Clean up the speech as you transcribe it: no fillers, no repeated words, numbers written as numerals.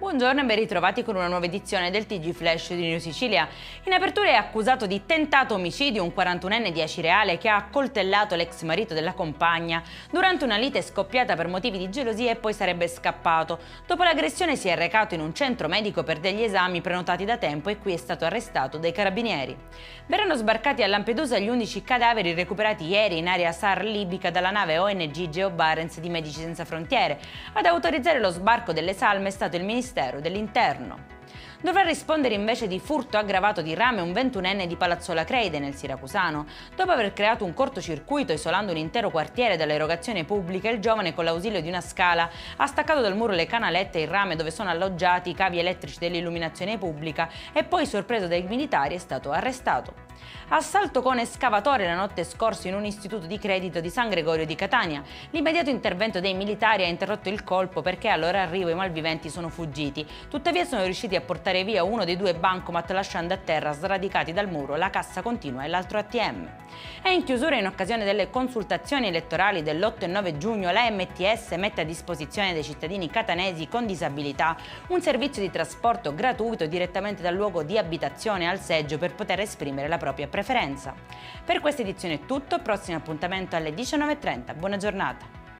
Buongiorno e ben ritrovati con una nuova edizione del TG Flash di New Sicilia. In apertura è accusato di tentato omicidio un 41enne di Acireale che ha accoltellato l'ex marito della compagna durante una lite scoppiata per motivi di gelosia e poi sarebbe scappato. Dopo l'aggressione si è recato in un centro medico per degli esami prenotati da tempo e qui è stato arrestato dai carabinieri. Verranno sbarcati a Lampedusa gli 11 cadaveri recuperati ieri in area SAR libica dalla nave ONG Geo Barents di Medici Senza Frontiere. Ad autorizzare lo sbarco delle salme è stato il Ministero dell'Interno. Dovrà rispondere invece di furto aggravato di rame un 21enne di Palazzola Creide nel Siracusano. Dopo aver creato un cortocircuito isolando un intero quartiere dall'erogazione pubblica, il giovane con l'ausilio di una scala ha staccato dal muro le canalette e il rame dove sono alloggiati i cavi elettrici dell'illuminazione pubblica e poi, sorpreso dai militari, è stato arrestato. Assalto con escavatore la notte scorsa in un istituto di credito di San Gregorio di Catania. L'immediato intervento dei militari ha interrotto il colpo perché al loro arrivo i malviventi sono fuggiti. Tuttavia sono riusciti a portare via uno dei due bancomat lasciando a terra, sradicati dal muro, la cassa continua e l'altro ATM. E in chiusura, in occasione delle consultazioni elettorali dell'8 e 9 giugno, la MTS mette a disposizione dei cittadini catanesi con disabilità un servizio di trasporto gratuito direttamente dal luogo di abitazione al seggio per poter esprimere la propria preferenza. Per questa edizione è tutto, prossimo appuntamento alle 19:30. Buona giornata!